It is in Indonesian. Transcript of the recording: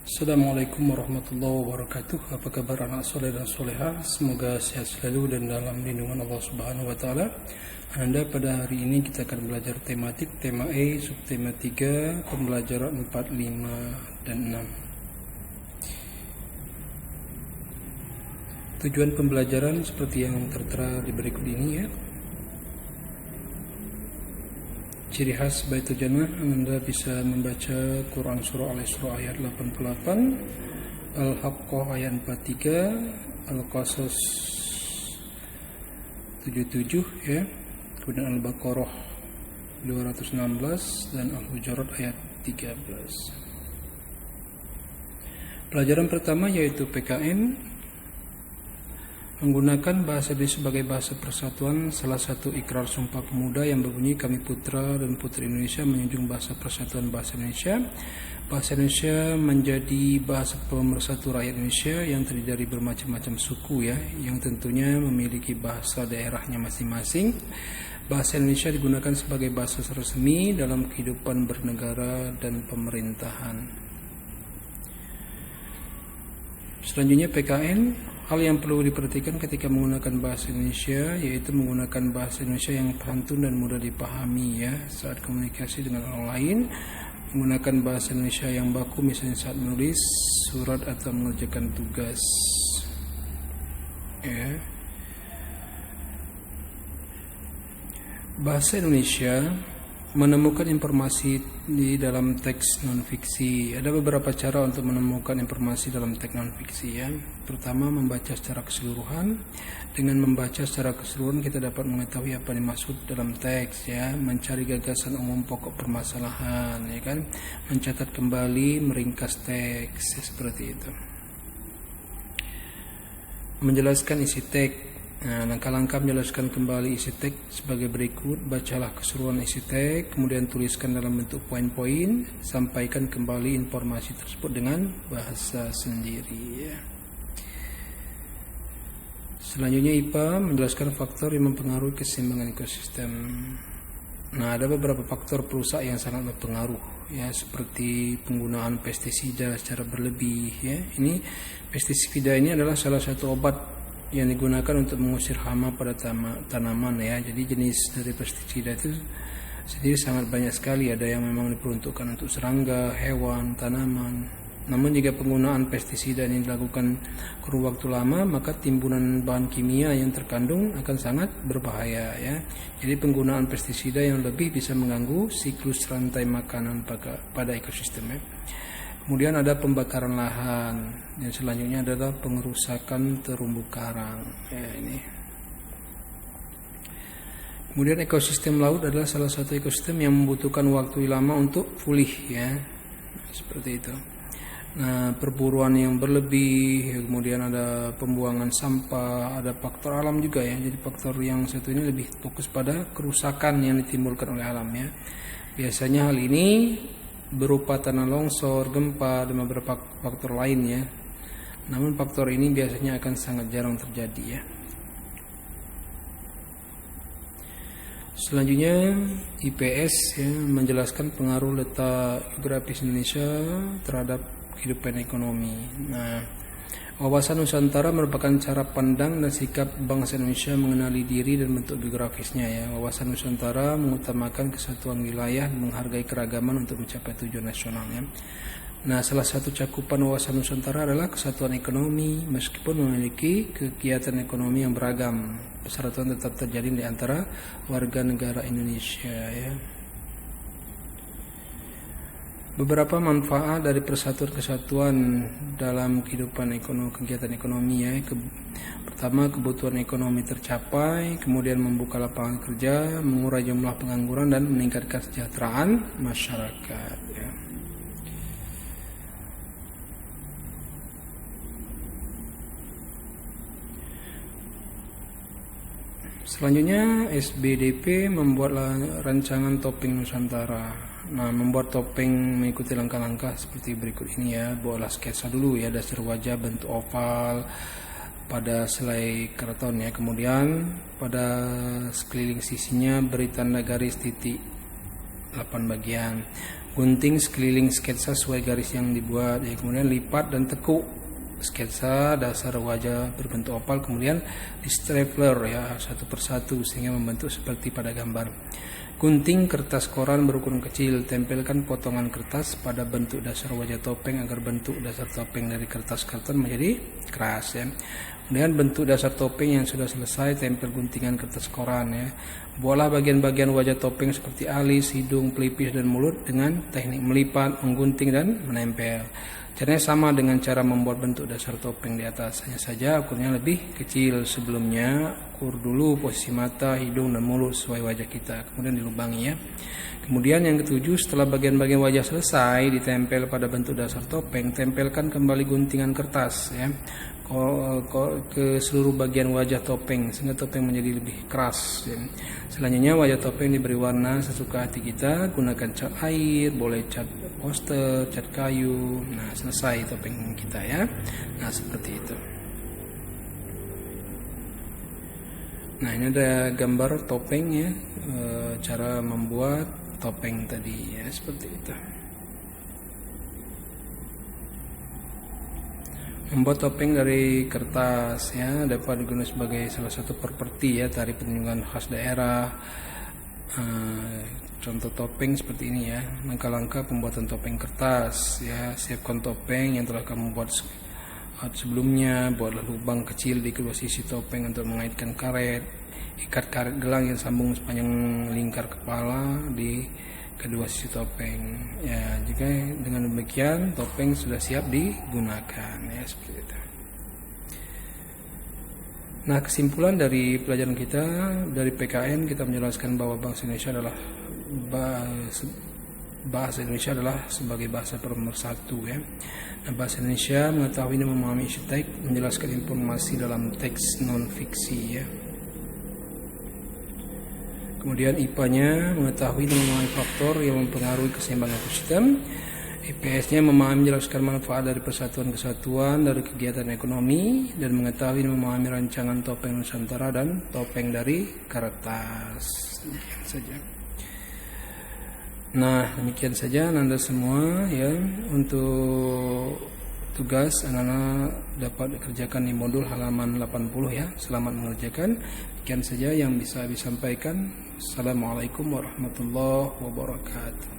Assalamualaikum warahmatullahi wabarakatuh. Apa kabar anak soleh dan soleha? Semoga sehat selalu dan dalam lindungan Allah Subhanahu wa taala. Anda pada hari ini kita akan belajar tematik tema E, subtema 3, pembelajaran 4, 5 dan 6. Tujuan pembelajaran seperti yang tertera di berikut ini ya. Ciri khas Baitul Jannah, Anda bisa membaca Quran Surah Al-Isra ayat 88, Al-Haqqah ayat 43, Al-Qasas 77 ya, kemudian Al-Baqarah 216 dan Al-Hujurat ayat 13. Pelajaran pertama yaitu PKN. Menggunakan bahasa ini sebagai bahasa persatuan, salah satu ikrar Sumpah Pemuda yang berbunyi, kami putra dan putri Indonesia menjunjung bahasa persatuan bahasa Indonesia. Bahasa Indonesia menjadi bahasa pemersatu rakyat Indonesia yang terdiri dari bermacam-macam suku ya, yang tentunya memiliki bahasa daerahnya masing-masing. Bahasa Indonesia digunakan sebagai bahasa resmi dalam kehidupan bernegara dan pemerintahan. Selanjutnya PKN. Hal yang perlu diperhatikan ketika menggunakan bahasa Indonesia yaitu menggunakan bahasa Indonesia yang pantun dan mudah dipahami ya saat komunikasi dengan orang lain, menggunakan bahasa Indonesia yang baku misalnya saat menulis surat atau mengerjakan tugas ya. Bahasa Indonesia menemukan informasi di dalam teks non-fiksi. Ada beberapa cara untuk menemukan informasi dalam teks non-fiksi ya. Pertama, membaca secara keseluruhan. Dengan membaca secara keseluruhan kita dapat mengetahui apa yang dimaksud dalam teks ya, mencari gagasan umum pokok permasalahan ya kan, mencatat kembali, meringkas teks ya, seperti itu. Menjelaskan isi teks. Nah, langkah-langkah menjelaskan kembali isi teks sebagai berikut. Bacalah keseluruhan isi teks, kemudian tuliskan dalam bentuk poin-poin, sampaikan kembali informasi tersebut dengan bahasa sendiri ya. Selanjutnya IPA menjelaskan faktor yang mempengaruhi keseimbangan ekosistem. Nah, ada beberapa faktor perusak yang sangat berpengaruh ya, seperti penggunaan pestisida secara berlebih ya. Ini pestisida ini adalah salah satu obat yang digunakan untuk mengusir hama pada tanaman ya. Jadi jenis dari pestisida itu sendiri sangat banyak sekali. Ada yang memang diperuntukkan untuk serangga, hewan, tanaman. Namun jika penggunaan pestisida ini dilakukan kurun waktu lama, maka timbunan bahan kimia yang terkandung akan sangat berbahaya ya. Jadi penggunaan pestisida yang lebih bisa mengganggu siklus rantai makanan pada ekosistem ya. Kemudian ada pembakaran lahan, dan selanjutnya adalah pengerusakan terumbu karang. Ya, ini. Kemudian ekosistem laut adalah salah satu ekosistem yang membutuhkan waktu lama untuk pulih ya, seperti itu. Nah, perburuan yang berlebih, kemudian ada pembuangan sampah, ada faktor alam juga ya. Jadi faktor yang satu ini lebih fokus pada kerusakan yang ditimbulkan oleh alam ya. Biasanya hal ini berupa tanah longsor, gempa, dan beberapa faktor lain ya. Namun faktor ini biasanya akan sangat jarang terjadi ya. Selanjutnya IPS ya, menjelaskan pengaruh letak geografis Indonesia terhadap kehidupan ekonomi. Nah, wawasan Nusantara merupakan cara pandang dan sikap bangsa Indonesia mengenali diri dan bentuk geografisnya ya. Wawasan Nusantara mengutamakan kesatuan wilayah dan menghargai keragaman untuk mencapai tujuan nasionalnya. Nah, salah satu cakupan wawasan Nusantara adalah kesatuan ekonomi. Meskipun memiliki kegiatan ekonomi yang beragam, persatuan tetap terjalin di antara warga negara Indonesia ya. Beberapa manfaat dari persatuan kesatuan dalam kehidupan kegiatan ekonomi ya. Pertama, kebutuhan ekonomi tercapai, kemudian membuka lapangan kerja, mengurai jumlah pengangguran dan meningkatkan kesejahteraan masyarakat ya. Selanjutnya SBDP membuat rancangan topeng Nusantara. Nah, membuat topeng mengikuti langkah-langkah seperti berikut ini ya. Buatlah sketsa dulu ya, dasar wajah bentuk oval pada selai keraton ya. Kemudian pada sekeliling sisinya beri tanda garis titik 8 bagian. gunting sekeliling sketsa sesuai garis yang dibuat, ya. Kemudian lipat dan tekuk sketsa dasar wajah berbentuk oval, kemudian di stapler, ya, satu persatu sehingga membentuk seperti pada gambar. Gunting kertas koran berukuran kecil, tempelkan potongan kertas pada bentuk dasar wajah topeng agar bentuk dasar topeng dari kertas karton menjadi keras, ya. Kemudian bentuk dasar topeng yang sudah selesai, tempel guntingan kertas koran, ya. Buatlah bagian-bagian wajah topeng seperti alis, hidung, pelipis, dan mulut dengan teknik melipat, menggunting, dan menempel. Caranya sama dengan cara membuat bentuk dasar topeng di atas, hanya saja ukurnya lebih kecil. Sebelumnya ukur dulu posisi mata, hidung, dan mulut sesuai wajah kita, kemudian dilubangi, ya. Kemudian yang ketujuh, setelah bagian-bagian wajah selesai ditempel pada bentuk dasar topeng, tempelkan kembali guntingan kertas, ya, ke seluruh bagian wajah topeng sehingga topeng menjadi lebih keras, ya. Selanjutnya wajah topeng diberi warna sesuka hati kita, gunakan cat air, boleh cat poster, cat kayu. Nah, selesai topeng kita, ya. Nah, seperti itu. Nah, ini ada gambar topeng, ya, cara membuat topeng tadi, ya, seperti itu. Membuat topeng dari kertas, ya, dapat digunakan sebagai salah satu properti, ya, tari penunjukan khas daerah. Contoh topeng seperti ini, ya. Langkah-langkah pembuatan topeng kertas, ya. Siapkan topeng yang telah kamu buat sebelumnya. Buatlah lubang kecil di kedua sisi topeng untuk mengaitkan karet. Ikat karet gelang yang sambung sepanjang lingkar kepala di kedua sisi topeng, ya. Jika dengan demikian topeng sudah siap digunakan, ya, seperti itu. Nah, kesimpulan dari pelajaran kita dari PKN, kita menjelaskan bahwa bahasa Indonesia adalah sebagai bahasa pemersatu, ya. Nah, bahasa Indonesia mengetahui dan memahami isi teks, menjelaskan informasi dalam teks non fiksi, ya. Kemudian IPA-nya mengetahui dan memahami faktor yang mempengaruhi keseimbangan ekosistem. IPS-nya memahami menjelaskan manfaat dari persatuan kesatuan dari kegiatan ekonomi dan mengetahui dan memahami rancangan topeng Nusantara dan topeng dari kertas. Demikian saja. Nah, demikian saja Anda semua, ya. Untuk tugas anak-anak dapat dikerjakan di modul halaman 80, ya. Selamat mengerjakan. Demikian saja yang bisa disampaikan. Assalamualaikum warahmatullahi wabarakatuh.